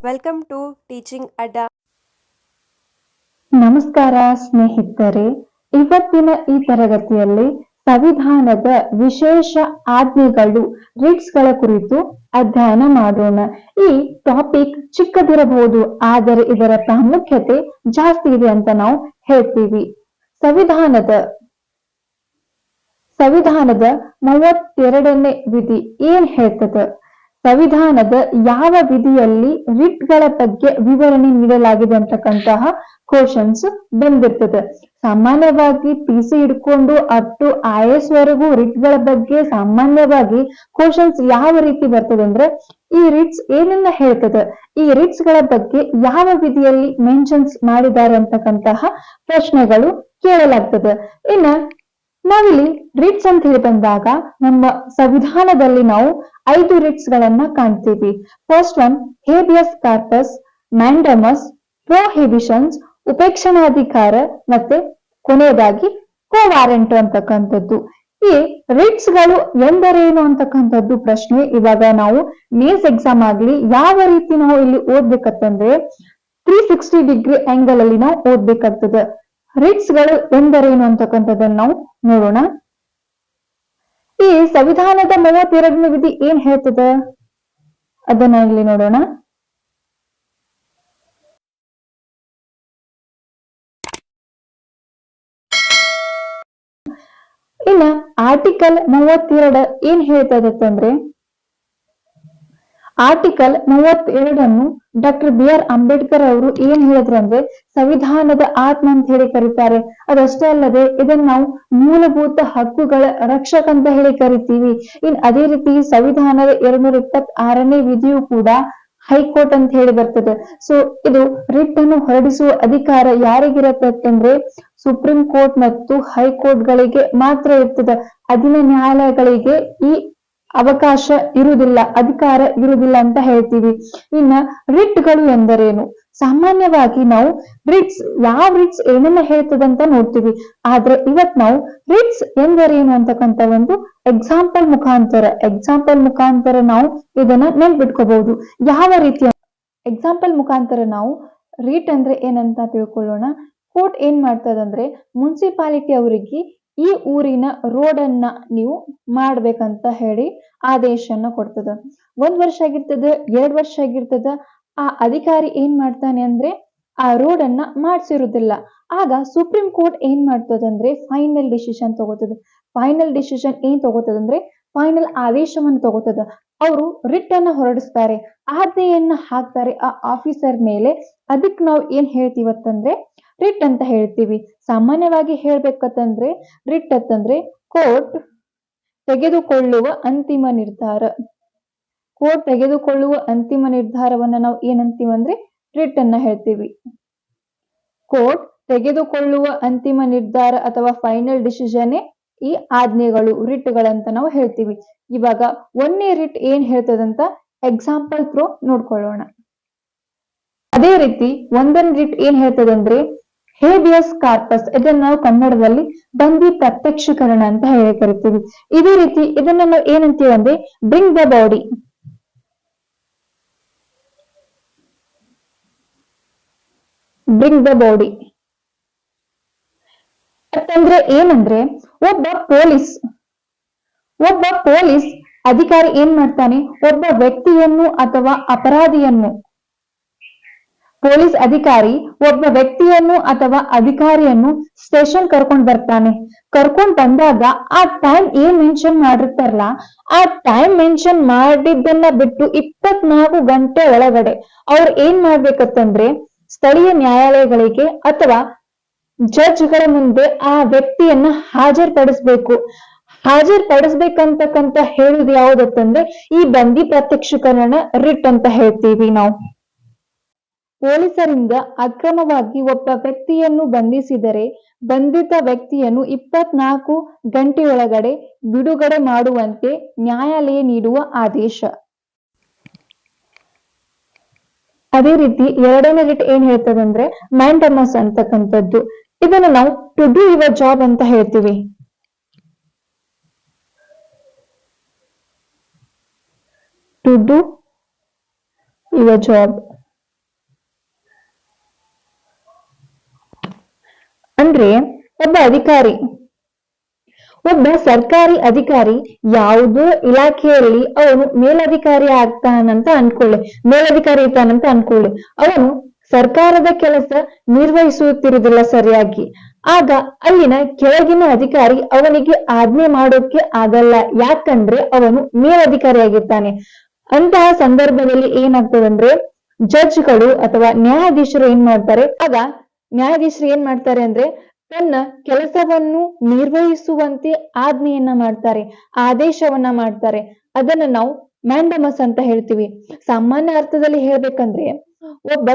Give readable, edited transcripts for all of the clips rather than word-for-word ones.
Welcome to teaching ಅಡ್ಡ. ನಮಸ್ಕಾರ ಸ್ನೇಹಿತರೆ, ಇವತ್ತಿನ ಈ ತರಗತಿಯಲ್ಲಿ ಸಂವಿಧಾನದ ವಿಶೇಷ ಆಜ್ಞೆಗಳು ರಿಟ್ಸ್ಗಳ ಕುರಿತು ಅಧ್ಯಯನ ಮಾಡೋಣ. ಈ ಟಾಪಿಕ್ ಚಿಕ್ಕದಿರಬಹುದು, ಆದರೆ ಇದರ ಪ್ರಾಮುಖ್ಯತೆ ಜಾಸ್ತಿ ಇದೆ ಅಂತ ನಾವು ಹೇಳ್ತೀವಿ. ಸಂವಿಧಾನದ 32ನೇ ವಿಧಿ ಏನ್ ಹೇಳ್ತದೆ? ಸಂವಿಧಾನದ ಯಾವ ವಿಧಿಯಲ್ಲಿ ರಿಟ್ಗಳ ಬಗ್ಗೆ ವಿವರಣೆ ನೀಡಲಾಗಿದೆ ಅಂತಕ್ಕಂತಹ ಕ್ವಶನ್ಸ್ ಬಂದಿರ್ತದೆ. ಸಾಮಾನ್ಯವಾಗಿ PC ಹಿಡ್ಕೊಂಡು ಅಪ್ ಟು IAS ವರೆಗೂ ರಿಟ್ಗಳ ಬಗ್ಗೆ ಸಾಮಾನ್ಯವಾಗಿ ಕ್ವಶನ್ಸ್ ಯಾವ ರೀತಿ ಬರ್ತದೆ ಅಂದ್ರೆ, ಈ ರಿಟ್ಸ್ ಏನನ್ನ ಹೇಳ್ತದೆ, ಈ ರಿಟ್ಸ್ ಗಳ ಬಗ್ಗೆ ಯಾವ ವಿಧಿಯಲ್ಲಿ ಮೆನ್ಷನ್ಸ್ ಮಾಡಿದ್ದಾರೆ ಅಂತಕ್ಕಂತಹ ಪ್ರಶ್ನೆಗಳು ಕೇಳಲಾಗ್ತದೆ. ಇನ್ನ ನಾವಿಲ್ಲಿ ರಿಟ್ಸ್ ಅಂತ ಹೇಳಿ ಬಂದಾಗ ನಮ್ಮ ಸಂವಿಧಾನದಲ್ಲಿ ನಾವು 5 ರಿಟ್ಸ್ ಗಳನ್ನ ಕಾಣ್ತೀವಿ. First one habeas corpus, mandamus, prohibitions, ಉಪೇಕ್ಷಣಾಧಿಕಾರ, ಮತ್ತೆ ಕೊನೆಯದಾಗಿ ಕೋವಾರೆಂಟ್ ಅಂತಕ್ಕಂಥದ್ದು. ಈ ರಿಟ್ಸ್ ಗಳು ಎಂದರೇನು ಅಂತಕ್ಕಂಥದ್ದು ಪ್ರಶ್ನೆ ಇವಾಗ ನಾವು ಮೇನ್ಸ್ ಎಕ್ಸಾಮ್ ಆಗ್ಲಿ ಯಾವ ರೀತಿ ನಾವು ಇಲ್ಲಿ ಓದ್ಬೇಕಂತಂದ್ರೆ 360 ಡಿಗ್ರಿ ಆಂಗಲ್ ಅಲ್ಲಿ ನಾವು ಓದ್ಬೇಕಾಗ್ತದೆ. ರಿಟ್ಸ್ ಗಳು ಎಂದರೇನು ಅಂತಕ್ಕಂಥದ್ದನ್ನು ನಾವು ನೋಡೋಣ. ಈ ಸಂವಿಧಾನದ 32ನೇ ವಿಧಿ ಏನ್ ಹೇಳ್ತದೆ ಅದನ್ನ ಇಲ್ಲಿ ನೋಡೋಣ. ಇನ್ನ ಆರ್ಟಿಕಲ್ 32 ಏನ್ ಹೇಳ್ತದಂದ್ರೆ, ಆರ್ಟಿಕಲ್ 32 ಡಾಕ್ಟರ್ BR ಅಂಬೇಡ್ಕರ್ ಅವರು ಏನ್ ಹೇಳಿದ್ರು ಅಂದ್ರೆ ಸಂವಿಧಾನದ ಆತ್ಮ ಅಂತ ಹೇಳಿ ಕರೀತಾರೆ. ಅದಷ್ಟೇ ಅಲ್ಲದೆ ಇದನ್ನ ನಾವು ಮೂಲಭೂತ ಹಕ್ಕುಗಳ ರಕ್ಷಕ ಅಂತ ಹೇಳಿ ಕರಿತೀವಿ. ಅದೇ ರೀತಿ ಸಂವಿಧಾನದ 226ನೇ ವಿಧಿಯು ಕೂಡ ಹೈಕೋರ್ಟ್ ಅಂತ ಹೇಳಿ ಬರ್ತದೆ. ಸೊ ಇದು ರಿಟ್ ಅನ್ನು ಹೊರಡಿಸುವ ಅಧಿಕಾರ ಯಾರಿಗಿರತ್ತೆ ಅಂದ್ರೆ ಸುಪ್ರೀಂ ಕೋರ್ಟ್ ಮತ್ತು ಹೈಕೋರ್ಟ್ ಗಳಿಗೆ ಮಾತ್ರ ಇರ್ತದೆ. ಅಧೀನ ನ್ಯಾಯಾಲಯಗಳಿಗೆ ಈ ಅವಕಾಶ ಇರುವುದಿಲ್ಲ, ಅಧಿಕಾರ ಇರುವುದಿಲ್ಲ ಅಂತ ಹೇಳ್ತೀವಿ. ಇನ್ನ ರಿಟ್ಗಳು ಎಂದರೇನು? ಸಾಮಾನ್ಯವಾಗಿ ನಾವು ರಿಟ್ಸ್ ಯಾವ ರಿಟ್ಸ್ ಏನನ್ನ ಹೇಳ್ತದಂತ ನೋಡ್ತೀವಿ. ಆದ್ರೆ ಇವತ್ ನಾವು ರಿಟ್ಸ್ ಎಂದರೇನು ಅಂತಕ್ಕಂತ ಒಂದು ಎಕ್ಸಾಂಪಲ್ ಮುಖಾಂತರ ನಾವು ಇದನ್ನ ನೆನ್ಪಿಟ್ಕೋಬಹುದು. ಯಾವ ರೀತಿಯ ಎಕ್ಸಾಂಪಲ್ ಮುಖಾಂತರ ನಾವು ರಿಟ್ ಅಂದ್ರೆ ಏನಂತ ತಿಳ್ಕೊಳ್ಳೋಣ. ಕೋರ್ಟ್ ಏನ್ ಮಾಡ್ತದಂದ್ರೆ ಮುನ್ಸಿಪಾಲಿಟಿ ಅವರಿಗೆ ಈ ಊರಿನ ರೋಡ್ ಅನ್ನ ನೀವು ಮಾಡ್ಬೇಕಂತ ಹೇಳಿ ಆದೇಶನ ಕೊಡ್ತದ. 1 ವರ್ಷ ಆಗಿರ್ತದ, 2 ವರ್ಷ ಆಗಿರ್ತದ. ಆ ಅಧಿಕಾರಿ ಏನ್ ಮಾಡ್ತಾನೆ ಅಂದ್ರೆ ಆ ರೋಡ್ ಅನ್ನ ಮಾಡ್ಸಿರುದಿಲ್ಲ. ಆಗ ಸುಪ್ರೀಂ ಕೋರ್ಟ್ ಏನ್ ಮಾಡ್ತದಂದ್ರೆ ಫೈನಲ್ ಡಿಸಿಷನ್ ತಗೋತದ. ಫೈನಲ್ ಡಿಸಿಷನ್ ಏನ್ ತಗೋತದಂದ್ರೆ ಫೈನಲ್ ಆದೇಶವನ್ನು ತಗೋತದ. ಅವರು ರಿಟ್ ಅನ್ನ ಹೊರಡಿಸ್ತಾರೆ, ಆಜ್ಞೆಯನ್ನ ಹಾಕ್ತಾರೆ ಆ ಆಫೀಸರ್ ಮೇಲೆ. ಅದಕ್ ನಾವು ಏನ್ ಹೇಳ್ತೀವತ್ತಂದ್ರೆ ರಿಟ್ ಅಂತ ಹೇಳ್ತೀವಿ. ಸಾಮಾನ್ಯವಾಗಿ ಹೇಳ್ಬೇಕಂತಂದ್ರೆ ರಿಟ್ ಅಂತಂದ್ರೆ ಕೋರ್ಟ್ ತೆಗೆದುಕೊಳ್ಳುವ ಅಂತಿಮ ನಿರ್ಧಾರ. ಕೋರ್ಟ್ ತೆಗೆದುಕೊಳ್ಳುವ ಅಂತಿಮ ನಿರ್ಧಾರವನ್ನ ನಾವು ಏನಂತೀವಂದ್ರೆ ರಿಟ್ ಅನ್ನ ಹೇಳ್ತೀವಿ. ಕೋರ್ಟ್ ತೆಗೆದುಕೊಳ್ಳುವ ಅಂತಿಮ ನಿರ್ಧಾರ ಅಥವಾ ಫೈನಲ್ ಡಿಸಿಷನ್ ಈ ಆಜ್ಞೆಗಳು, ರಿಟ್ಗಳಂತ ನಾವು ಹೇಳ್ತೀವಿ. ಇವಾಗ 1ನೇ ರಿಟ್ ಏನ್ ಹೇಳ್ತದಂತ ಎಕ್ಸಾಂಪಲ್ ಥ್ರೂ ನೋಡ್ಕೊಳ್ಳೋಣ. ಅದೇ ರೀತಿ 1ನೇ ರಿಟ್ ಏನ್ ಹೇಳ್ತದಂದ್ರೆ ಹೇಬಿಯಸ್ ಕಾರ್ಪಸ್. ಇದನ್ನ ನಾವು ಕನ್ನಡದಲ್ಲಿ ಬಂದಿ ಪ್ರತ್ಯಕ್ಷೀಕರಣ ಅಂತ ಹೇಳಿ ಕರಿತೀವಿ. ಇದೇ ರೀತಿ ಇದನ್ನ ನಾವು ಏನಂತೀವಿ ಅಂದ್ರೆ ಬ್ರಿಂಗ್ ದ ಬಾಡಿ. ಅಂತಂದ್ರೆ ಏನಂದ್ರೆ ಒಬ್ಬ ಪೊಲೀಸ್ ಅಧಿಕಾರಿ ಏನ್ ಮಾಡ್ತಾನೆ, ಒಬ್ಬ ವ್ಯಕ್ತಿಯನ್ನು ಅಥವಾ ಅಪರಾಧಿಯನ್ನು, ಪೊಲೀಸ್ ಅಧಿಕಾರಿ ಒಬ್ಬ ವ್ಯಕ್ತಿಯನ್ನು ಅಥವಾ ಅಧಿಕಾರಿಯನ್ನು ಸ್ಟೇಷನ್ ಕರ್ಕೊಂಡ್ ಬರ್ತಾನೆ. ಕರ್ಕೊಂಡ್ ಬಂದಾಗ ಆ ಟೈಮ್ ಏನ್ ಮೆನ್ಷನ್ ಮಾಡಿರ್ತಾರಲ್ಲ, ಆ ಟೈಮ್ ಮೆನ್ಷನ್ ಮಾಡಿದ್ದನ್ನ ಬಿಟ್ಟು 24 ಗಂಟೆ ಒಳಗಡೆ ಅವ್ರು ಏನ್ ಮಾಡ್ಬೇಕಂತಂದ್ರೆ ಸ್ಥಳೀಯ ನ್ಯಾಯಾಲಯಗಳಿಗೆ ಅಥವಾ ಜಡ್ಜ್ಗಳ ಮುಂದೆ ಆ ವ್ಯಕ್ತಿಯನ್ನ ಹಾಜರ್ಪಡಿಸ್ಬೇಕಂತಕ್ಕಂತ ಹೇಳುದು ಯಾವುದತ್ತಂದ್ರೆ ಈ ಬಂದಿ ಪ್ರತ್ಯಕ್ಷೀಕರಣ ರಿಟ್ ಅಂತ ಹೇಳ್ತೀವಿ ನಾವು. ಪೊಲೀಸರಿಂದ ಅಕ್ರಮವಾಗಿ ಒಬ್ಬ ವ್ಯಕ್ತಿಯನ್ನು ಬಂಧಿಸಿದರೆ ಬಂಧಿತ ವ್ಯಕ್ತಿಯನ್ನು 24 ಗಂಟೆಯೊಳಗಡೆ ಬಿಡುಗಡೆ ಮಾಡುವಂತೆ ನ್ಯಾಯಾಲಯ ನೀಡುವ ಆದೇಶ. ಅದೇ ರೀತಿ 2ನೇ ರಿಟ್ ಏನ್ ಹೇಳ್ತದಂದ್ರೆ ಮ್ಯಾಂಡಮಸ್ ಅಂತಕ್ಕಂಥದ್ದು. ಇದನ್ನ ನಾವು ಟು ಡೂ ಯುವರ್ ಜಾಬ್ ಅಂತ ಹೇಳ್ತೀವಿ. ಟು ಡೂ ಯುವರ್ ಜಾಬ್ ಅಂದ್ರೆ ಒಬ್ಬ ಅಧಿಕಾರಿ, ಒಬ್ಬ ಸರ್ಕಾರಿ ಅಧಿಕಾರಿ ಯಾವುದೋ ಇಲಾಖೆಯಲ್ಲಿ ಅವನು ಮೇಲಧಿಕಾರಿ ಆಗ್ತಾನಂತ ಅನ್ಕೊಳ್ಳಿ, ಮೇಲಧಿಕಾರಿ ಇರ್ತಾನಂತ ಅನ್ಕೊಳ್ಳಿ. ಅವನು ಸರ್ಕಾರದ ಕೆಲಸ ನಿರ್ವಹಿಸುತ್ತಿರುವುದಿಲ್ಲ ಸರಿಯಾಗಿ. ಆಗ ಅಲ್ಲಿನ ಕೆಳಗಿನ ಅಧಿಕಾರಿ ಅವನಿಗೆ ಆಜ್ಞೆ ಮಾಡೋಕೆ ಆಗಲ್ಲ, ಯಾಕಂದ್ರೆ ಅವನು ಮೇಲಧಿಕಾರಿ ಆಗಿರ್ತಾನೆ. ಅಂತಹ ಸಂದರ್ಭದಲ್ಲಿ ಏನಾಗ್ತದಂದ್ರೆ ಜಡ್ಜ್ಗಳು ಅಥವಾ ನ್ಯಾಯಾಧೀಶರು ಏನ್ ಮಾಡ್ತಾರೆ, ಆಗ ನ್ಯಾಯಾಧೀಶರು ಏನ್ ಮಾಡ್ತಾರೆ ಅಂದ್ರೆ ತನ್ನ ಕೆಲಸವನ್ನು ನಿರ್ವಹಿಸುವಂತೆ ಆಜ್ಞೆಯನ್ನ ಮಾಡ್ತಾರೆ, ಆದೇಶವನ್ನ ಮಾಡ್ತಾರೆ. ಅದನ್ನ ನಾವು ಮ್ಯಾಂಡಮಸ್ ಅಂತ ಹೇಳ್ತೀವಿ. ಸಾಮಾನ್ಯ ಅರ್ಥದಲ್ಲಿ ಹೇಳ್ಬೇಕಂದ್ರೆ ಒಬ್ಬ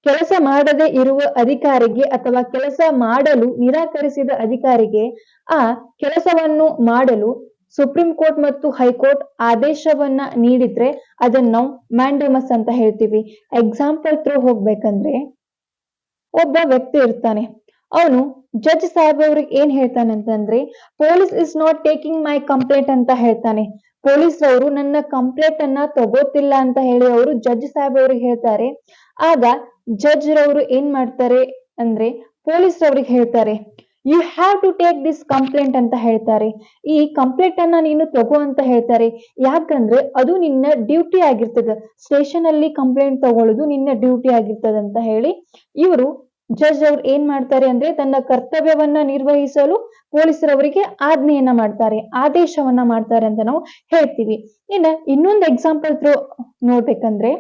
ಕೆಲಸ ಮಾಡದೆ ಇರುವ ಅಧಿಕಾರಿಗೆ ಅಥವಾ ಕೆಲಸ ಮಾಡಲು ನಿರಾಕರಿಸಿದ ಅಧಿಕಾರಿಗೆ ಆ ಕೆಲಸವನ್ನು ಮಾಡಲು ಸುಪ್ರೀಂ ಕೋರ್ಟ್ ಮತ್ತು ಹೈಕೋರ್ಟ್ ಆದೇಶವನ್ನ ನೀಡಿದ್ರೆ ಅದನ್ನ ನಾವು ಮ್ಯಾಂಡಮಸ್ ಅಂತ ಹೇಳ್ತೀವಿ. ಎಕ್ಸಾಂಪಲ್ ಥ್ರೂ ಹೋಗ್ಬೇಕಂದ್ರೆ ಒಬ್ಬ ವ್ಯಕ್ತಿ ಇರ್ತಾನೆ, ಅವನು ಜಡ್ಜ್ ಸಾಹೇಬ್ ಅವ್ರಿಗೆ ಏನ್ ಹೇಳ್ತಾನೆ ಅಂತಂದ್ರೆ police is not taking my complaint ಅಂತ ಹೇಳ್ತಾನೆ. ಪೊಲೀಸ್ ಅವರು ನನ್ನ ಕಂಪ್ಲೇಂಟ್ ಅನ್ನ ತಗೋತಿಲ್ಲ ಅಂತ ಹೇಳಿ ಅವರು ಜಡ್ಜ್ ಸಾಹೇಬ್ ಅವ್ರಿಗೆ ಹೇಳ್ತಾರೆ. ಆಗ ಜಡ್ಜ್ ರವರು ಏನ್ ಮಾಡ್ತಾರೆ ಅಂದ್ರೆ ಪೊಲೀಸ್ ರವ್ರಿಗೆ ಹೇಳ್ತಾರೆ, you have to take this complaint ಅಂತ ಹೇಳ್ತಾರೆ. ಈ ಕಂಪ್ಲೇಂಟ್ ಅನ್ನ ನೀನು ತಗೋ ಅಂತ ಹೇಳ್ತಾರೆ. ಯಾಕಂದ್ರೆ ಅದು ನಿನ್ನ ಡ್ಯೂಟಿ ಆಗಿರ್ತದ, ಸ್ಟೇಷನ್ ಅಲ್ಲಿ ಕಂಪ್ಲೇಂಟ್ ತಗೊಳ್ಳೋದು ನಿನ್ನ ಡ್ಯೂಟಿ ಆಗಿರ್ತದ ಅಂತ ಹೇಳಿ ಇವರು ಜಡ್ಜ್ ಅವ್ರು ಏನ್ ಮಾಡ್ತಾರೆ ಅಂದ್ರೆ ತನ್ನ ಕರ್ತವ್ಯವನ್ನ ನಿರ್ವಹಿಸಲು ಪೊಲೀಸರವರಿಗೆ ಆಜ್ಞೆಯನ್ನ ಮಾಡ್ತಾರೆ, ಆದೇಶವನ್ನ ಮಾಡ್ತಾರೆ ಅಂತ ನಾವು ಹೇಳ್ತೀವಿ. ಇನ್ನೊಂದು ಎಕ್ಸಾಂಪಲ್ ಥ್ರೂ ನೋಡ್ಬೇಕಂದ್ರೆ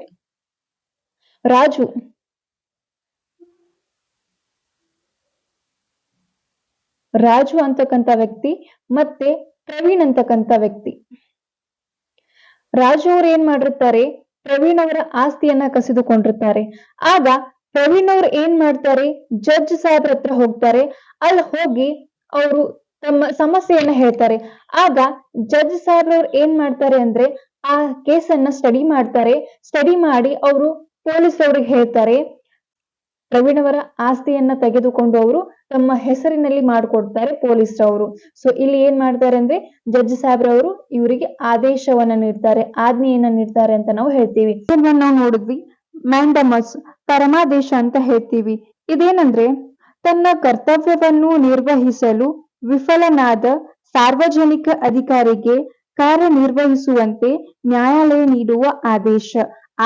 ರಾಜು ಅಂತಕ್ಕಂಥ ವ್ಯಕ್ತಿ ಮತ್ತೆ ಪ್ರವೀಣ್ ಅಂತಕ್ಕಂಥ ವ್ಯಕ್ತಿ. ರಾಜು ಅವ್ರು ಏನ್ ಮಾಡಿರ್ತಾರೆ, ಪ್ರವೀಣ್ ಅವರ ಆಸ್ತಿಯನ್ನ ಕಸಿದುಕೊಂಡಿರ್ತಾರೆ. ಆಗ ಪ್ರವೀಣ್ ಅವ್ರು ಏನ್ ಮಾಡ್ತಾರೆ, ಜಡ್ಜ್ ಸಾಹೇಬ್ರ ಹತ್ರ ಹೋಗ್ತಾರೆ. ಅಲ್ಲಿ ಹೋಗಿ ಅವರು ತಮ್ಮ ಸಮಸ್ಯೆಯನ್ನ ಹೇಳ್ತಾರೆ. ಆಗ ಜಡ್ಜ್ ಸಾಹೇಬ್ರವ್ರು ಏನ್ ಮಾಡ್ತಾರೆ ಅಂದ್ರೆ ಆ ಕೇಸನ್ನ ಸ್ಟಡಿ ಮಾಡ್ತಾರೆ. ಸ್ಟಡಿ ಮಾಡಿ ಅವರು ಪೊಲೀಸ್ ಅವ್ರಿಗೆ ಹೇಳ್ತಾರೆ, ಪ್ರವೀಣ್ ಅವರ ಆಸ್ತಿಯನ್ನ ತೆಗೆದುಕೊಂಡು ಅವರು ತಮ್ಮ ಹೆಸರಿನಲ್ಲಿ ಮಾಡ್ಕೊಡ್ತಾರೆ ಪೊಲೀಸರವರು. ಸೊ ಇಲ್ಲಿ ಏನ್ ಮಾಡ್ತಾರೆ ಅಂದ್ರೆ ಜಡ್ಜ್ ಸಾಹೇಬ್ರವರು ಇವರಿಗೆ ಆದೇಶವನ್ನ ನೀಡ್ತಾರೆ, ಆಜ್ಞೆಯನ್ನ ನೀಡ್ತಾರೆ ಅಂತ ನಾವು ಹೇಳ್ತೀವಿ. ನಾವು ನೋಡಿದ್ವಿ ಮ್ಯಾಂಡಮಸ್, ಪರಮಾದೇಶ ಅಂತ ಹೇಳ್ತೀವಿ. ಇದೇನಂದ್ರೆ ತನ್ನ ಕರ್ತವ್ಯವನ್ನು ನಿರ್ವಹಿಸಲು ವಿಫಲನಾದ ಸಾರ್ವಜನಿಕ ಅಧಿಕಾರಿಗೆ ಕಾರ್ಯನಿರ್ವಹಿಸುವಂತೆ ನ್ಯಾಯಾಲಯ ನೀಡುವ ಆದೇಶ.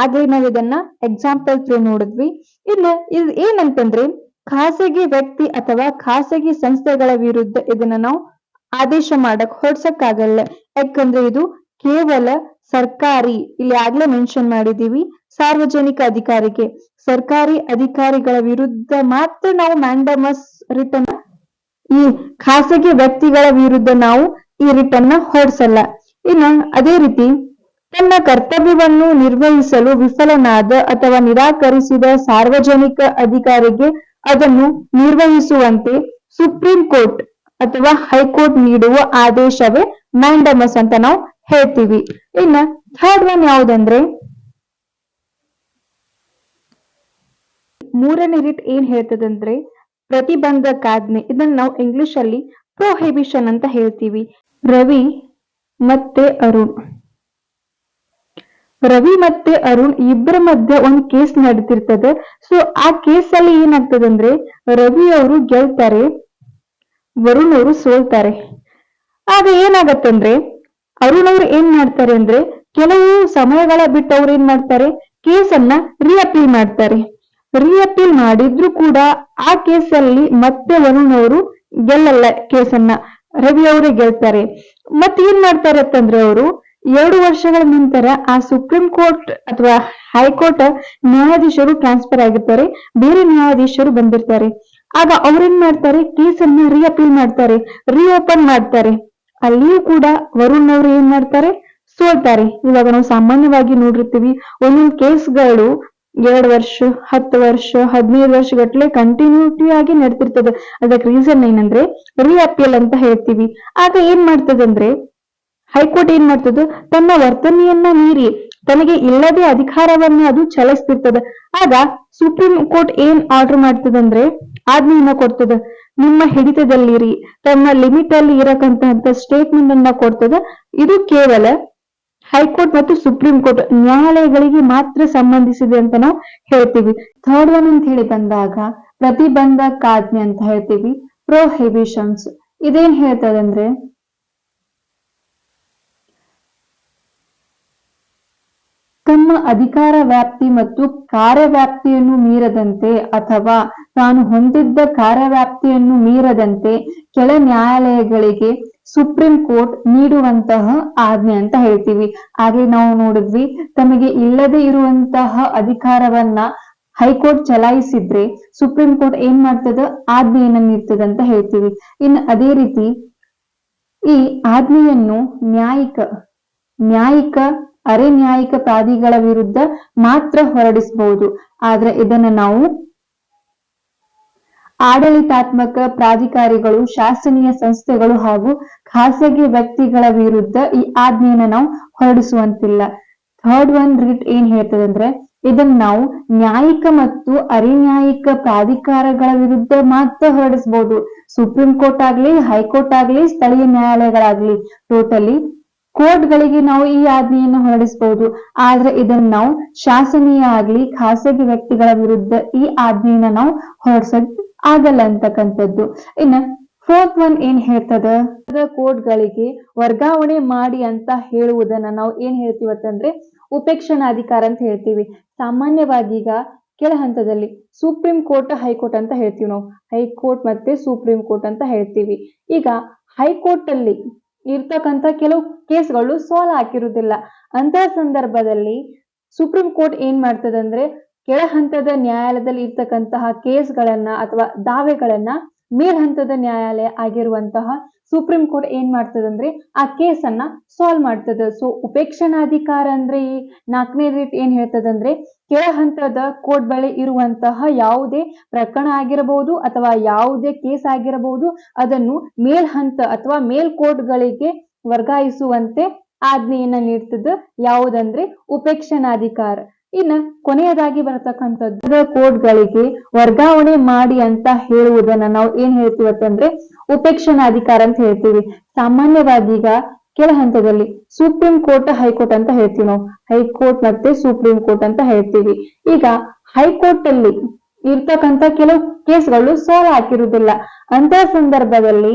ಆಗ್ಲೇ ನಾವು ಇದನ್ನ ಎಕ್ಸಾಂಪಲ್ ಥ್ರೂ ನೋಡಿದ್ವಿ. ಇನ್ನು ಇದು ಏನಂತಂದ್ರೆ ಖಾಸಗಿ ವ್ಯಕ್ತಿ ಅಥವಾ ಖಾಸಗಿ ಸಂಸ್ಥೆಗಳ ವಿರುದ್ಧ ಇದನ್ನ ನಾವು ಆದೇಶ ಹೊಡ್ಸಕ್ಕಾಗಲ್ಲ. ಯಾಕಂದ್ರೆ ಇದು ಕೇವಲ ಸರ್ಕಾರಿ, ಇಲ್ಲಿ ಆಗ್ಲೇ ಮೆನ್ಷನ್ ಮಾಡಿದೀವಿ, ಸಾರ್ವಜನಿಕ ಅಧಿಕಾರಿಗೆ, ಸರ್ಕಾರಿ ಅಧಿಕಾರಿಗಳ ವಿರುದ್ಧ ಮಾತ್ರ ನಾವು ಮ್ಯಾಂಡಮಸ್ ರಿಟರ್ನ್, ಈ ಖಾಸಗಿ ವ್ಯಕ್ತಿಗಳ ವಿರುದ್ಧ ನಾವು ಈ ರಿಟರ್ನ್ ಹೊಡ್ಸಲ್ಲ. ಇನ್ನು ಅದೇ ರೀತಿ ತನ್ನ ಕರ್ತವ್ಯವನ್ನು ನಿರ್ವಹಿಸಲು ವಿಫಲನಾದ ಅಥವಾ ನಿರಾಕರಿಸಿದ ಸಾರ್ವಜನಿಕ ಅಧಿಕಾರಿಗೆ ಅದನ್ನು ನಿರ್ವಹಿಸುವಂತೆ ಸುಪ್ರೀಂ ಕೋರ್ಟ್ ಅಥವಾ ಹೈಕೋರ್ಟ್ ನೀಡುವ ಆದೇಶವೇ ಮ್ಯಾಂಡಮಸ್ ಅಂತ ನಾವು ಹೇಳ್ತೀವಿ. ಇನ್ನ ಥರ್ಡ್ ಒನ್ ಯಾವುದಂದ್ರೆ ಮೂರನೇ ರಿಟ್ ಏನ್ ಹೇಳ್ತದಂದ್ರೆ ಪ್ರತಿಬಂಧಕಾಜ್ಞೆ. ಇದನ್ನ ನಾವು ಇಂಗ್ಲಿಷ್ ಅಲ್ಲಿ ಪ್ರೊಹಿಬಿಷನ್ ಅಂತ ಹೇಳ್ತೀವಿ. ರವಿ ಮತ್ತೆ ಅರುಣ್ ಇಬ್ಬರ ಮಧ್ಯೆ ಒಂದು ಕೇಸ್ ನಡೀತಿರ್ತದೆ. ಸೊ ಆ ಕೇಸ್ ಅಲ್ಲಿ ಏನಾಗ್ತದಂದ್ರೆ ರವಿ ಅವರು ಗೆಲ್ತಾರೆ, ವರುಣ್ ಅವರು ಸೋಲ್ತಾರೆ. ಆಗ ಏನಾಗತ್ತಂದ್ರೆ ಅರುಣ್ ಅವ್ರು ಏನ್ ಮಾಡ್ತಾರೆ ಅಂದ್ರೆ ಕೆಲವು ಸಮಯಗಳ ಬಿಟ್ಟು ಅವ್ರು ಏನ್ ಮಾಡ್ತಾರೆ, ಕೇಸನ್ನ ರಿಅಪೀಲ್ ಮಾಡ್ತಾರೆ. ರಿಅಪೀಲ್ ಮಾಡಿದ್ರು ಕೂಡ ಆ ಕೇಸಲ್ಲಿ ಮತ್ತೆ ವರುಣ್ ಅವರು ಗೆಲ್ಲಲ್ಲ, ಕೇಸನ್ನ ರವಿ ಅವರೇ ಗೆಲ್ತಾರೆ. ಮತ್ತೆ ಏನ್ ಮಾಡ್ತಾರೆ ಅಂತಂದ್ರೆ ಅವರು 2 ವರ್ಷಗಳ ನಂತರ ಆ ಸುಪ್ರೀಂ ಕೋರ್ಟ್ ಅಥವಾ ಹೈಕೋರ್ಟ್ ನ್ಯಾಯಾಧೀಶರು ಟ್ರಾನ್ಸ್ಫರ್ ಆಗಿರ್ತಾರೆ, ಬೇರೆ ನ್ಯಾಯಾಧೀಶರು ಬಂದಿರ್ತಾರೆ. ಆಗ ಅವ್ರೇನ್ ಮಾಡ್ತಾರೆ, ಕೇಸನ್ನ ರಿಅಪೀಲ್ ಮಾಡ್ತಾರೆ, ರಿಓಪನ್ ಮಾಡ್ತಾರೆ. ಅಲ್ಲಿಯೂ ಕೂಡ ವರುಣ್ ಅವರು ಏನ್ ಮಾಡ್ತಾರೆ, ಸೋಲ್ತಾರೆ. ಇವಾಗ ನಾವು ಸಾಮಾನ್ಯವಾಗಿ ನೋಡಿರ್ತೀವಿ ಒಂದೊಂದು ಕೇಸ್ಗಳು 2 ವರ್ಷ, 10 ವರ್ಷ, 15 ವರ್ಷ ಗಟ್ಲೆ ಕಂಟಿನ್ಯೂಟಿ ಆಗಿ ನಡ್ತಿರ್ತದೆ. ಅದಕ್ಕೆ ರೀಸನ್ ಏನಂದ್ರೆ ರಿಅಪೀಲ್ ಅಂತ ಹೇಳ್ತೀವಿ. ಆಗ ಏನ್ ಮಾಡ್ತದಂದ್ರೆ ಹೈಕೋರ್ಟ್ ಏನ್ ಮಾಡ್ತದ, ತನ್ನ ವರ್ತನೆಯನ್ನ ಮೀರಿ ತನಗೆ ಇಲ್ಲದೆ ಅಧಿಕಾರವನ್ನ ಅದು ಚಲಿಸ್ತಿರ್ತದ. ಆಗ ಸುಪ್ರೀಂ ಕೋರ್ಟ್ ಏನ್ ಆರ್ಡರ್ ಮಾಡ್ತದಂದ್ರೆ ಆಜ್ಞೆಯನ್ನ ಕೊಡ್ತದ, ನಿಮ್ಮ ಹಿಡಿತದಲ್ಲಿರಿ, ತಮ್ಮ ಲಿಮಿಟ್ ಅಲ್ಲಿ ಇರಕಂತ ಸ್ಟೇಟ್ಮೆಂಟ್ ಅನ್ನ ಕೊಡ್ತದ. ಇದು ಕೇವಲ ಹೈಕೋರ್ಟ್ ಮತ್ತು ಸುಪ್ರೀಂ ಕೋರ್ಟ್ ನ್ಯಾಯಾಲಯಗಳಿಗೆ ಮಾತ್ರ ಸಂಬಂಧಿಸಿದೆ ಅಂತ ನಾವು ಹೇಳ್ತೀವಿ. ಥರ್ಡ್ ಒನ್ ಅಂತ ಹೇಳಿ ಬಂದಾಗ ಪ್ರತಿಬಂಧಕಾಜ್ಞೆ ಅಂತ ಹೇಳ್ತೀವಿ, ಪ್ರೊಹಿಬಿಷನ್ಸ್. ಇದೇನ್ ಹೇಳ್ತದಂದ್ರೆ ತಮ್ಮ ಅಧಿಕಾರ ವ್ಯಾಪ್ತಿ ಮತ್ತು ಕಾರ್ಯವ್ಯಾಪ್ತಿಯನ್ನು ಮೀರದಂತೆ ಅಥವಾ ತಾನು ಹೊಂದಿದ್ದ ಕಾರ್ಯವ್ಯಾಪ್ತಿಯನ್ನು ಮೀರದಂತೆ ಕೆಳ ನ್ಯಾಯಾಲಯಗಳಿಗೆ ಸುಪ್ರೀಂ ಕೋರ್ಟ್ ನೀಡುವಂತಹ ಆಜ್ಞೆ ಅಂತ ಹೇಳ್ತೀವಿ. ಹಾಗೆ ನಾವು ನೋಡಿದ್ವಿ, ತಮಗೆ ಇಲ್ಲದೆ ಇರುವಂತಹ ಅಧಿಕಾರವನ್ನ ಹೈಕೋರ್ಟ್ ಚಲಾಯಿಸಿದ್ರೆ ಸುಪ್ರೀಂ ಕೋರ್ಟ್ ಏನ್ ಮಾಡ್ತದ, ಆಜ್ಞೆಯನ್ನ ನೀಡ್ತದ ಅಂತ ಹೇಳ್ತೀವಿ. ಇನ್ನು ಅದೇ ರೀತಿ ಈ ಆಜ್ಞೆಯನ್ನು ನ್ಯಾಯಿಕ ಅರೆ ನ್ಯಾಯಿಕ ಪ್ರಾಧಿಗಳ ವಿರುದ್ಧ ಮಾತ್ರ ಹೊರಡಿಸಬಹುದು. ಆದ್ರೆ ಇದನ್ನ ನಾವು ಆಡಳಿತಾತ್ಮಕ ಪ್ರಾಧಿಕಾರಿಗಳು, ಶಾಸನೀಯ ಸಂಸ್ಥೆಗಳು ಹಾಗೂ ಖಾಸಗಿ ವ್ಯಕ್ತಿಗಳ ವಿರುದ್ಧ ಈ ಆಜ್ಞೆಯನ್ನ ನಾವು ಹೊರಡಿಸುವಂತಿಲ್ಲ. ಥರ್ಡ್ ಒನ್ ರಿಟ್ ಏನ್ ಹೇಳ್ತದಂದ್ರೆ ಇದನ್ನ ನಾವು ನ್ಯಾಯಿಕ ಮತ್ತು ಅರೆನ್ಯಾಯಿಕ ಪ್ರಾಧಿಕಾರಗಳ ವಿರುದ್ಧ ಮಾತ್ರ ಹೊರಡಿಸಬಹುದು. ಸುಪ್ರೀಂ ಕೋರ್ಟ್ ಆಗ್ಲಿ, ಹೈಕೋರ್ಟ್ ಆಗ್ಲಿ, ಸ್ಥಳೀಯ ನ್ಯಾಯಾಲಯಗಳಾಗ್ಲಿ, ಟೋಟಲಿ ಕೋರ್ಟ್ಗಳಿಗೆ ನಾವು ಈ ಆಜ್ಞೆಯನ್ನು ಹೊರಡಿಸಬಹುದು. ಆದ್ರೆ ಇದನ್ನ ನಾವು ಶಾಸನೀಯ ಆಗ್ಲಿ, ಖಾಸಗಿ ವ್ಯಕ್ತಿಗಳ ವಿರುದ್ಧ ಈ ಆಜ್ಞೆಯನ್ನ ನಾವು ಹೊರಡಿಸಕ್ ಆಗಲ್ಲ ಅಂತಕ್ಕಂಥದ್ದು. ಇನ್ನ ಫೋರ್ತ್ ಒನ್ ಏನ್ ಹೇಳ್ತದ, ಕೋರ್ಟ್ಗಳಿಗೆ ವರ್ಗಾವಣೆ ಮಾಡಿ ಅಂತ ಹೇಳುವುದನ್ನ ನಾವು ಏನ್ ಹೇಳ್ತೀವತ್ತಂದ್ರೆ ಉಪೇಕ್ಷಣಾಧಿಕಾರ ಅಂತ ಹೇಳ್ತೀವಿ. ಸಾಮಾನ್ಯವಾಗಿ ಈಗ ಕೆಳ ಹಂತದಲ್ಲಿ ಸುಪ್ರೀಂ ಕೋರ್ಟ್, ಹೈಕೋರ್ಟ್ ಅಂತ ಹೇಳ್ತೀವಿ ನಾವು. ಹೈಕೋರ್ಟ್ ಮತ್ತೆ ಸುಪ್ರೀಂ ಕೋರ್ಟ್ ಅಂತ ಹೇಳ್ತೀವಿ. ಈಗ ಹೈಕೋರ್ಟ್ ಅಲ್ಲಿ ಇರ್ತಕ್ಕಂಥ ಕೆಲವು ಕೇಸ್ಗಳು ಸಾಲ್ವ್ ಆಗಿರುವುದಿಲ್ಲ. ಅಂತ ಸಂದರ್ಭದಲ್ಲಿ ಸುಪ್ರೀಂ ಕೋರ್ಟ್ ಏನ್ ಮಾಡ್ತದಂದ್ರೆ ಕೆಳ ಹಂತದ ನ್ಯಾಯಾಲಯದಲ್ಲಿ ಇರ್ತಕ್ಕಂತಹ ಕೇಸ್ಗಳನ್ನ ಅಥವಾ ದಾವೆಗಳನ್ನ ಮೇಲ್ ಹಂತದ ನ್ಯಾಯಾಲಯ ಆಗಿರುವಂತಹ ಸುಪ್ರೀಂ ಕೋರ್ಟ್ ಏನ್ ಮಾಡ್ತದಂದ್ರೆ ಆ ಕೇಸನ್ನ ಸಾಲ್ವ್ ಮಾಡ್ತದ. ಸೊ ಉಪೇಕ್ಷಣಾಧಿಕಾರ ಅಂದ್ರೆ ಈ 4ನೇ ರಿಟ್ ಏನ್ ಹೇಳ್ತದಂದ್ರೆ ಕೆಳ ಹಂತದ ಕೋರ್ಟ್ ಬಳಿ ಇರುವಂತಹ ಯಾವುದೇ ಪ್ರಕರಣ ಆಗಿರಬಹುದು ಅಥವಾ ಯಾವುದೇ ಕೇಸ್ ಆಗಿರಬಹುದು, ಅದನ್ನು ಮೇಲ್ ಹಂತ ಅಥವಾ ಮೇಲ್ ಕೋರ್ಟ್ಗಳಿಗೆ ವರ್ಗಾಯಿಸುವಂತೆ ಆಜ್ಞೆಯನ್ನ ನೀಡ್ತದ. ಯಾವುದಂದ್ರೆ ಉಪೇಕ್ಷಣಾಧಿಕಾರ. ಇನ್ನ ಕೊನೆಯದಾಗಿ ಬರತಕ್ಕಂಥದ್ದು ಕೋರ್ಟ್ಗಳಿಗೆ ವರ್ಗಾವಣೆ ಮಾಡಿ ಅಂತ ಹೇಳುವುದನ್ನ ನಾವು ಏನ್ ಹೇಳ್ತೀವತ್ತಂದ್ರೆ ಉಪೇಕ್ಷಣಾಧಿಕಾರ ಅಂತ ಹೇಳ್ತೀವಿ. ಸಾಮಾನ್ಯವಾಗಿ ಈಗ ಕೆಳ ಹಂತದಲ್ಲಿ ಸುಪ್ರೀಂ ಕೋರ್ಟ್, ಹೈಕೋರ್ಟ್ ಅಂತ ಹೇಳ್ತೀವಿ ನಾವು. ಹೈಕೋರ್ಟ್ ಮತ್ತೆ ಸುಪ್ರೀಂ ಕೋರ್ಟ್ ಅಂತ ಹೇಳ್ತೀವಿ. ಈಗ ಹೈಕೋರ್ಟ್ ಅಲ್ಲಿ ಇರ್ತಕ್ಕಂಥ ಕೆಲವು ಕೇಸ್ಗಳು ಸಾಲ್ವ್ ಆಗಿರುವುದಿಲ್ಲ. ಅಂತ ಸಂದರ್ಭದಲ್ಲಿ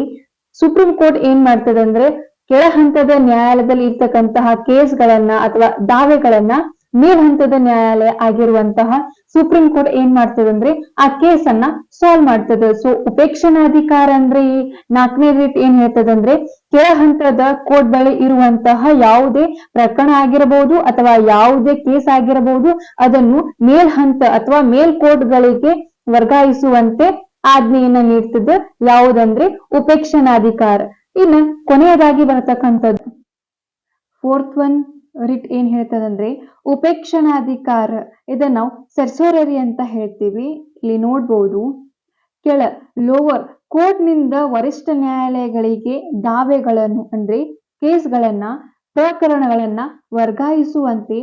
ಸುಪ್ರೀಂ ಕೋರ್ಟ್ ಏನ್ ಮಾಡ್ತದಂದ್ರೆ ಕೆಳ ಹಂತದ ನ್ಯಾಯಾಲಯದಲ್ಲಿ ಇರ್ತಕ್ಕಂತಹ ಕೇಸ್ಗಳನ್ನ ಅಥವಾ ದಾವೆಗಳನ್ನ ಮೇಲ್ ಹಂತದ ನ್ಯಾಯಾಲಯ ಆಗಿರುವಂತಹ ಸುಪ್ರೀಂ ಕೋರ್ಟ್ ಏನ್ ಮಾಡ್ತದಂದ್ರೆ ಆ ಕೇಸನ್ನ ಸಾಲ್ವ್ ಮಾಡ್ತದ. ಸೊ ಉಪೇಕ್ಷಣಾಧಿಕಾರ ಅಂದ್ರೆ ಈ 4ನೇ ರಿಟ್ ಏನ್ ಹೇಳ್ತದಂದ್ರೆ ಕೆಳ ಹಂತದ ಕೋರ್ಟ್ ಬಳಿ ಇರುವಂತಹ ಯಾವುದೇ ಪ್ರಕರಣ ಆಗಿರಬಹುದು ಅಥವಾ ಯಾವುದೇ ಕೇಸ್ ಆಗಿರಬಹುದು, ಅದನ್ನು ಮೇಲ್ ಹಂತ ಅಥವಾ ಮೇಲ್ ಕೋರ್ಟ್ಗಳಿಗೆ ವರ್ಗಾಯಿಸುವಂತೆ ಆಜ್ಞೆಯನ್ನ ನೀಡ್ತದ. ಯಾವುದಂದ್ರೆ ಉಪೇಕ್ಷಣಾಧಿಕಾರ. ಇನ್ನ ಕೊನೆಯದಾಗಿ ಬರತಕ್ಕಂಥದ್ದು ಫೋರ್ತ್ ಒನ್ ರಿಟ್ ಏನ್ ಹೇಳ್ತದಂದ್ರೆ ಉಪೇಕ್ಷಣಾಧಿಕಾರ. ಇದನ್ನ ನಾವು ಸರ್ಸೋರರಿ ಅಂತ ಹೇಳ್ತೀವಿ. ಇಲ್ಲಿ ನೋಡ್ಬೋದು, ಕೆಳ ಲೋವರ್ ಕೋರ್ಟ್ ನಿಂದ ವರಿಷ್ಠ ನ್ಯಾಯಾಲಯಗಳಿಗೆ ದಾವೆಗಳನ್ನು ಅಂದ್ರೆ ಕೇಸ್ಗಳನ್ನ, ಪ್ರಕರಣಗಳನ್ನ ವರ್ಗಾಯಿಸುವಂತೆ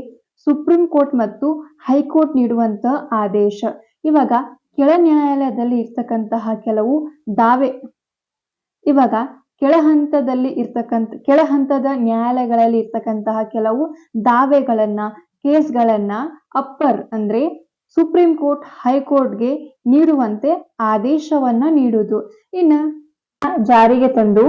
ಸುಪ್ರೀಂ ಕೋರ್ಟ್ ಮತ್ತು ಹೈಕೋರ್ಟ್ ನೀಡುವಂತ ಆದೇಶ. ಇವಾಗ ಕೆಳ ನ್ಯಾಯಾಲಯದಲ್ಲಿ ಇರ್ತಕ್ಕಂತಹ ಕೆಲವು ದಾವೆ, ಇವಾಗ ಕೆಳ ಹಂತದ ನ್ಯಾಯಾಲಯಗಳಲ್ಲಿ ಇರ್ತಕ್ಕಂತಹ ಕೆಲವು ದಾವೆಗಳನ್ನ, ಕೇಸ್ಗಳನ್ನ ಅಪ್ಪರ್ ಅಂದ್ರೆ ಸುಪ್ರೀಂ ಕೋರ್ಟ್, ಹೈಕೋರ್ಟ್ಗೆ ನೀಡುವಂತೆ ಆದೇಶವನ್ನ ನೀಡುವುದು. ಇನ್ನ ಜಾರಿಗೆ ತಂದು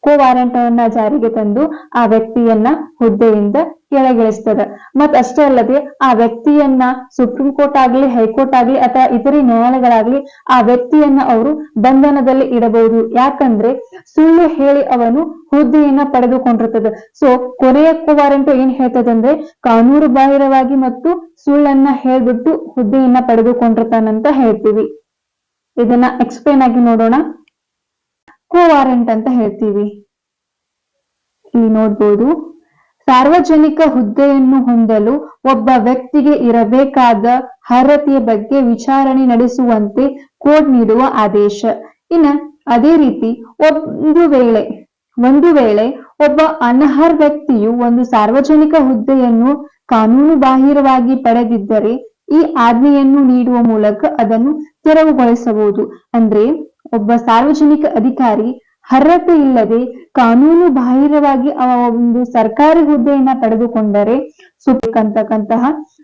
ವಾರೆಂಟ್ ಅನ್ನ ಜಾರಿಗೆ ತಂದು ಆ ವ್ಯಕ್ತಿಯನ್ನ ಹುದ್ದೆಯಿಂದ ಕೆಳಗಿಳಿಸ್ತದ. ಮತ್ ಅಷ್ಟೇ ಅಲ್ಲದೆ ಆ ವ್ಯಕ್ತಿಯನ್ನ ಸುಪ್ರೀಂ ಕೋರ್ಟ್ ಆಗ್ಲಿ, ಹೈಕೋರ್ಟ್ ಆಗ್ಲಿ ಅಥವಾ ಇತರೆ ನ್ಯಾಯಾಲಯಗಳಾಗ್ಲಿ ಆ ವ್ಯಕ್ತಿಯನ್ನ ಅವರು ಬಂಧನದಲ್ಲಿ ಇಡಬಹುದು. ಯಾಕಂದ್ರೆ ಸುಳ್ಳು ಹೇಳಿ ಅವನು ಹುದ್ದೆಯನ್ನ ಪಡೆದುಕೊಂಡಿರ್ತದ. ಸೊ ಕೊನೆಯ ವಾರೆಂಟ್ ಏನ್ ಹೇಳ್ತದಂದ್ರೆ ಕಾನೂನು ಬಾಹಿರವಾಗಿ ಮತ್ತು ಸುಳ್ಳನ್ನ ಹೇಳ್ಬಿಟ್ಟು ಹುದ್ದೆಯನ್ನ ಪಡೆದುಕೊಂಡಿರ್ತಾನಂತ ಹೇಳ್ತೀವಿ. ಇದನ್ನ ಎಕ್ಸ್ಪ್ಲೇನ್ ಆಗಿ ನೋಡೋಣ. ವಾರೆಂಟ್ ಅಂತ ಹೇಳ್ತೀವಿ. ಇಲ್ಲಿ ನೋಡ್ಬೋದು, ಸಾರ್ವಜನಿಕ ಹುದ್ದೆಯನ್ನು ಹೊಂದಲು ಒಬ್ಬ ವ್ಯಕ್ತಿಗೆ ಇರಬೇಕಾದ ಅರ್ಹತೆಯ ಬಗ್ಗೆ ವಿಚಾರಣೆ ನಡೆಸುವಂತೆ ಕೋರ್ಟ್ ನೀಡುವ ಆದೇಶ. ಇನ್ನ ಅದೇ ರೀತಿ ಒಂದು ವೇಳೆ ಒಬ್ಬ ಅನರ್ಹ ವ್ಯಕ್ತಿಯು ಒಂದು ಸಾರ್ವಜನಿಕ ಹುದ್ದೆಯನ್ನು ಕಾನೂನು ಬಾಹಿರವಾಗಿ ಪಡೆದಿದ್ದರೆ ಈ ಆಜ್ಞೆಯನ್ನು ನೀಡುವ ಮೂಲಕ ಅದನ್ನು ತೆರವುಗೊಳಿಸಬಹುದು. ಅಂದ್ರೆ ಒಬ್ಬ ಸಾರ್ವಜನಿಕ ಅಧಿಕಾರಿ ಅರ್ಹತೆ ಇಲ್ಲದೆ ಕಾನೂನು ಬಾಹಿರವಾಗಿ ಒಂದು ಸರ್ಕಾರಿ ಹುದ್ದೆಯನ್ನ ಪಡೆದುಕೊಂಡರೆ ಅಂತಕ್ಕಂತಹ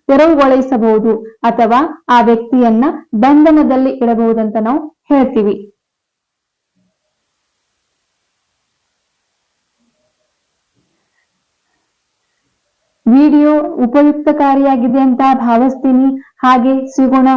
ತೆರವುಗೊಳಿಸಬಹುದು ಅಥವಾ ಆ ವ್ಯಕ್ತಿಯನ್ನ ಬಂಧನದಲ್ಲಿ ಇಡಬಹುದಂತ ನಾವು ಹೇಳ್ತೀವಿ. ವಿಡಿಯೋ ಉಪಯುಕ್ತಕಾರಿಯಾಗಿದೆ ಅಂತ ಭಾವಿಸ್ತೀನಿ. ಹಾಗೆ ಸಿಗೋಣ